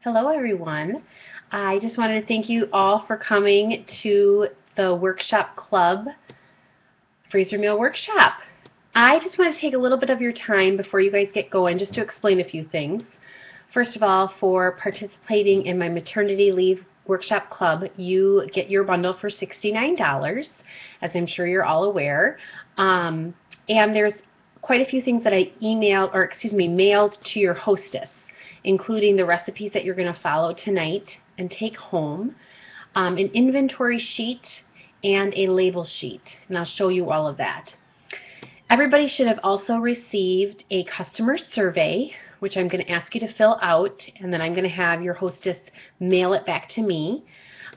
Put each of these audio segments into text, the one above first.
Hello everyone. I just wanted to thank you all for coming to the Workshop Club Freezer Meal Workshop. I just want to take a little bit of your time before you guys get going just to explain a few things. First of all, for participating in my maternity leave workshop club, you get your bundle for $69, as I'm sure you're all aware. And there's quite a few things that I mailed to your hostess, including the recipes that you're going to follow tonight and take home, an inventory sheet, and a label sheet. And I'll show you all of that. Everybody should have also received a customer survey, which I'm going to ask you to fill out, and then I'm going to have your hostess mail it back to me.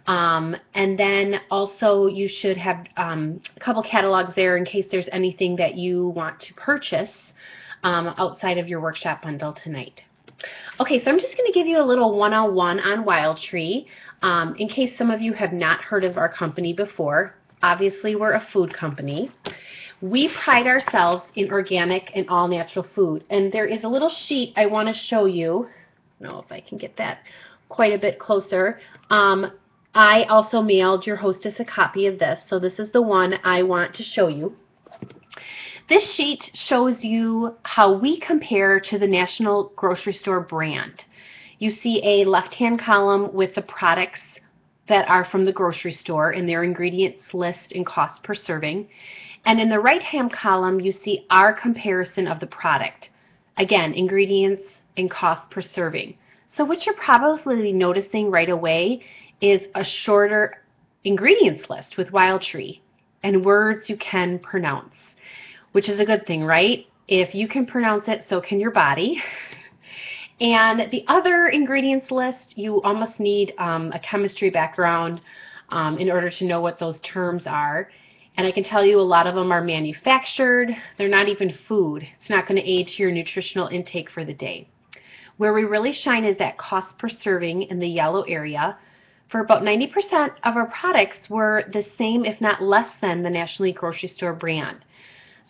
And then also you should have a couple catalogs there in case there's anything that you want to purchase outside of your workshop bundle tonight. Okay, so I'm just going to give you a little one-on-one on Wild Tree in case some of you have not heard of our company before. Obviously, we're a food company. We pride ourselves in organic and all-natural food, and there is a little sheet I want to show you. I don't know if I can get that quite a bit closer. I also mailed your hostess a copy of this, so this is the one I want to show you. This sheet shows you how we compare to the national grocery store brand. You see a left-hand column with the products that are from the grocery store and their ingredients list and cost per serving. And in the right-hand column, you see our comparison of the product. Again, ingredients and cost per serving. So what you're probably noticing right away is a shorter ingredients list with Wild Tree and words you can pronounce, which is a good thing, right? If you can pronounce it, so can your body. And the other ingredients list, you almost need a chemistry background in order to know what those terms are. And I can tell you a lot of them are manufactured. They're not even food. It's not going to aid to your nutritional intake for the day. Where we really shine is that cost per serving in the yellow area. For about 90% of our products were the same, if not less than, the nationally grocery store brand.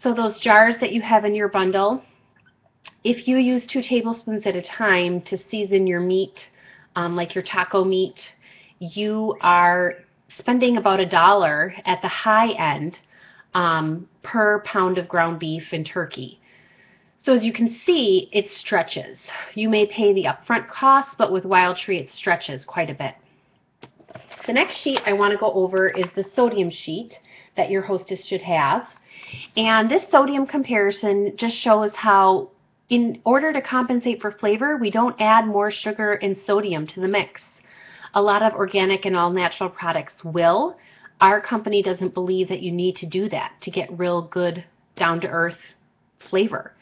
So those jars that you have in your bundle, if you use 2 tablespoons at a time to season your meat, like your taco meat, you are spending about $1 at the high end per pound of ground beef and turkey. So as you can see, it stretches. You may pay the upfront cost, but with Wild Tree it stretches quite a bit. The next sheet I want to go over is the sodium sheet that your hostess should have. And this sodium comparison just shows how in order to compensate for flavor, we don't add more sugar and sodium to the mix. A lot of organic and all-natural products will. Our company doesn't believe that you need to do that to get real good, down-to-earth flavor.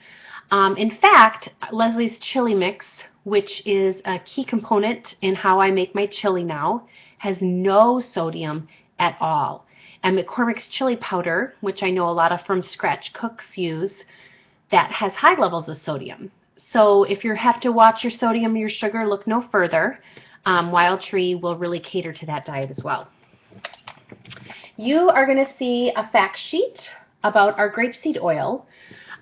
In fact, Leslie's chili mix, which is a key component in how I make my chili now, has no sodium at all. And McCormick's chili powder, which I know a lot of from scratch cooks use, that has high levels of sodium. So if you have to watch your sodium and your sugar, look no further. Wild Tree will really cater to that diet as well. You are going to see a fact sheet about our grapeseed oil.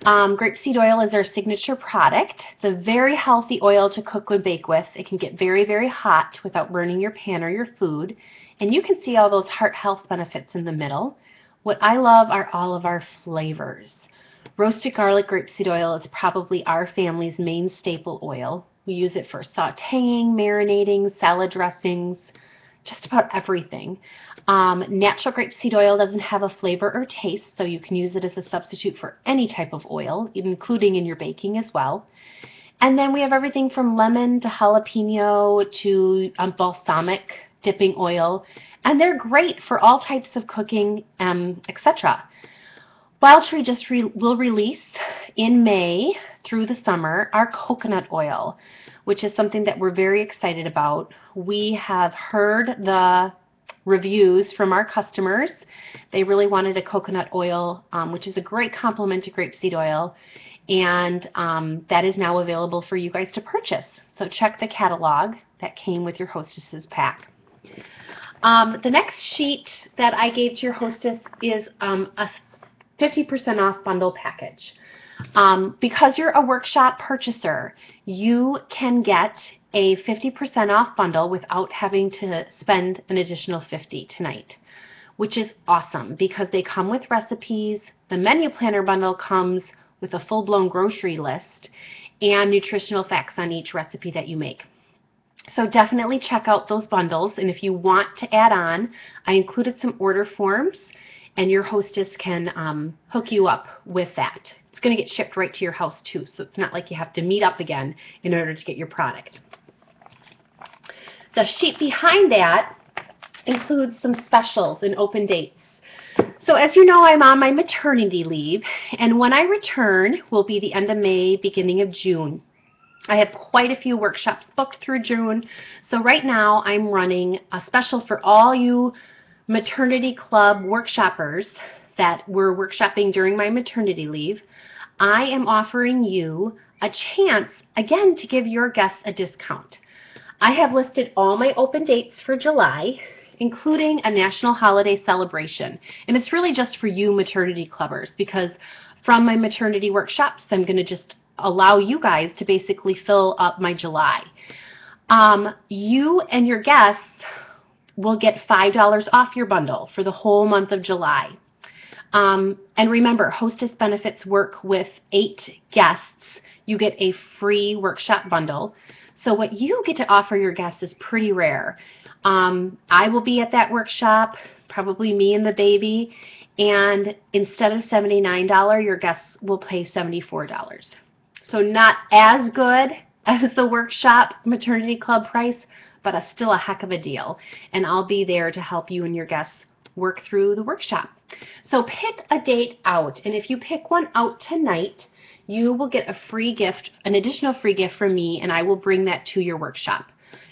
Grapeseed oil is our signature product. It's a very healthy oil to cook and bake with. It can get very, very hot without burning your pan or your food. And you can see all those heart health benefits in the middle. What I love are all of our flavors. Roasted garlic grapeseed oil is probably our family's main staple oil. We use it for sauteing, marinating, salad dressings, just about everything. Natural grapeseed oil doesn't have a flavor or taste, so you can use it as a substitute for any type of oil, including in your baking as well. And then we have everything from lemon to jalapeno to balsamic dipping oil, and they're great for all types of cooking, etc. Wild Tree just will release in May through the summer our coconut oil, which is something that we're very excited about. We have heard the reviews from our customers. They really wanted a coconut oil, which is a great complement to grapeseed oil, and that is now available for you guys to purchase. So check the catalog that came with your hostess's pack. The next sheet that I gave to your hostess is a 50% off bundle package. Because you're a workshop purchaser, you can get a 50% off bundle without having to spend an additional $50 tonight, which is awesome because they come with recipes. The menu planner bundle comes with a full-blown grocery list and nutritional facts on each recipe that you make. So definitely check out those bundles, and if you want to add on, I included some order forms, and your hostess can hook you up with that. It's going to get shipped right to your house too, so it's not like you have to meet up again in order to get your product. The sheet behind that includes some specials and open dates. So as you know, I'm on my maternity leave, and when I return will be the end of May, beginning of June. I have quite a few workshops booked through June, so right now I'm running a special for all you maternity club workshoppers that were workshopping during my maternity leave. I am offering you a chance, again, to give your guests a discount. I have listed all my open dates for July, including a national holiday celebration. And it's really just for you maternity clubbers, because from my maternity workshops, I'm going to just allow you guys to basically fill up my July. You and your guests will get $5 off your bundle for the whole month of July. And remember, hostess benefits work with 8 guests. You get a free workshop bundle. So what you get to offer your guests is pretty rare. I will be at that workshop, probably me and the baby, and instead of $79, your guests will pay $74. So not as good as the workshop maternity club price, but still a heck of a deal. And I'll be there to help you and your guests work through the workshop. So pick a date out, and if you pick one out tonight, you will get a free gift, an additional free gift from me, and I will bring that to your workshop.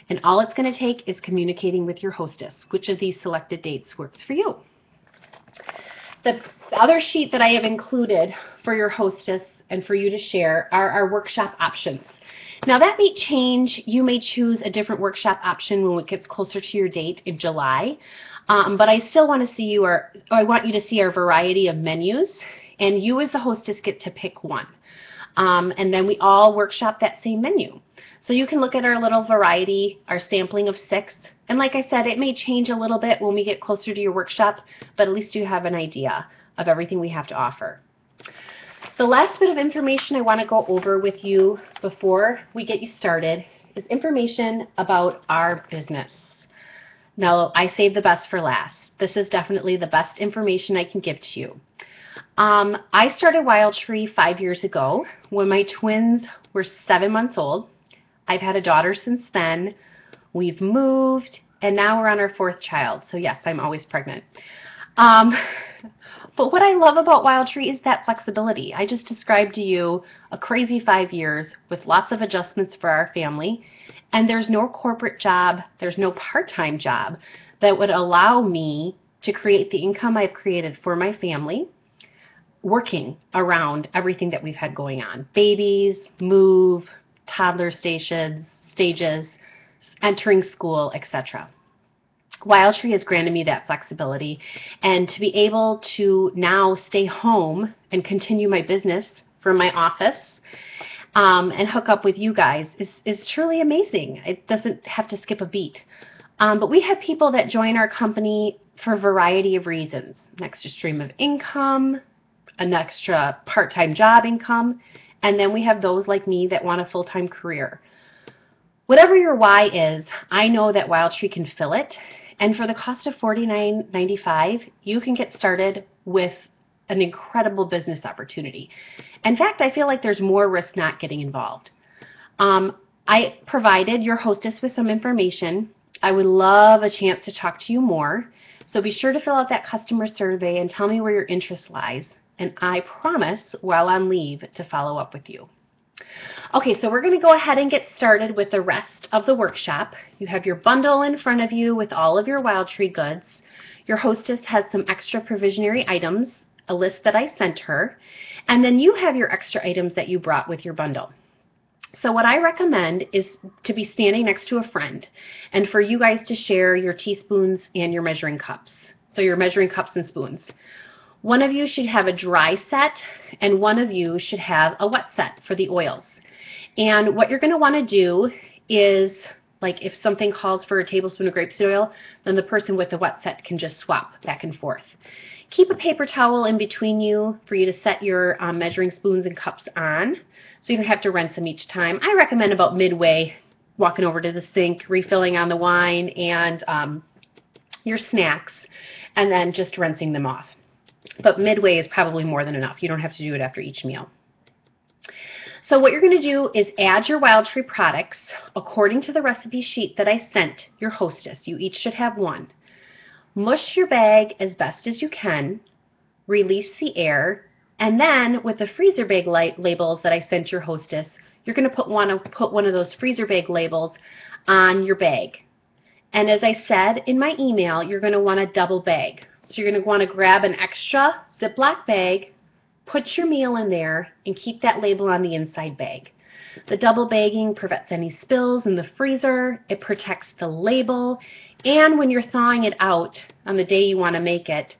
And all it's going to take is communicating with your hostess which of these selected dates works for you. The other sheet that I have included for your hostess and for you to share are our workshop options. Now that may change. You may choose a different workshop option when it gets closer to your date in July. But I still want to see you, or I want you to see our variety of menus, and you as the hostess get to pick one. And then we all workshop that same menu. So you can look at our little variety, our sampling of 6. And like I said, it may change a little bit when we get closer to your workshop, but at least you have an idea of everything we have to offer. The last bit of information I want to go over with you before we get you started is information about our business. Now, I saved the best for last. This is definitely the best information I can give to you. I started Wild Tree 5 years ago when my twins were 7 months old. I've had a daughter since then. We've moved, and now we're on our 4th child. So yes, I'm always pregnant. But what I love about Wild Tree is that flexibility. I just described to you a crazy 5 years with lots of adjustments for our family, and there's no corporate job, there's no part-time job that would allow me to create the income I've created for my family, working around everything that we've had going on. Babies, move, toddler stages, entering school, etc. Wild Tree has granted me that flexibility, and to be able to now stay home and continue my business from my office and hook up with you guys is truly amazing. It doesn't have to skip a beat. But we have people that join our company for a variety of reasons. An extra stream of income, an extra part-time job income, and then we have those like me that want a full-time career. Whatever your why is, I know that Wild Tree can fill it, and for the cost of $49.95, you can get started with an incredible business opportunity. In fact, I feel like there's more risk not getting involved. I provided your hostess with some information. I would love a chance to talk to you more, so be sure to fill out that customer survey and tell me where your interest lies, and I promise while on leave to follow up with you. Okay, so we're going to go ahead and get started with the rest of the workshop. You have your bundle in front of you with all of your Wild Tree goods. Your hostess has some extra provisionary items, a list that I sent her, and then you have your extra items that you brought with your bundle. So what I recommend is to be standing next to a friend and for you guys to share your teaspoons and your measuring cups. So your measuring cups and spoons. One of you should have a dry set and one of you should have a wet set for the oils. And what you're going to want to do is like if something calls for a tablespoon of grapeseed oil, then the person with the wet set can just swap back and forth. Keep a paper towel in between you for you to set your measuring spoons and cups on, so you don't have to rinse them each time. I recommend about midway, walking over to the sink, refilling on the wine and your snacks, and then just rinsing them off. But midway is probably more than enough. You don't have to do it after each meal. So what you're going to do is add your Wild Tree products according to the recipe sheet that I sent your hostess. You each should have one. Mush your bag as best as you can, release the air, and then with the freezer bag labels that I sent your hostess, you're going to put one of those freezer bag labels on your bag. And as I said in my email, you're going to want a double bag. So you're going to want to grab an extra Ziploc bag, put your meal in there, and keep that label on the inside bag. The double bagging prevents any spills in the freezer, it protects the label, and when you're thawing it out on the day you want to make it,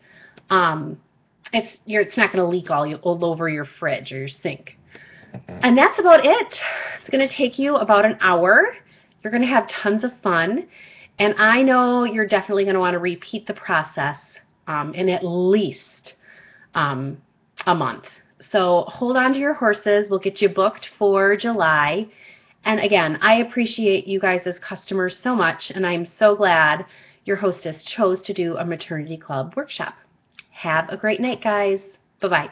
it's not going to leak all over your fridge or your sink. And that's about it. It's going to take you about an hour. You're going to have tons of fun, and I know you're definitely going to want to repeat the process in at least a month. So hold on to your horses. We'll get you booked for July. And again, I appreciate you guys as customers so much, and I'm so glad your hostess chose to do a maternity club workshop. Have a great night, guys. Bye-bye.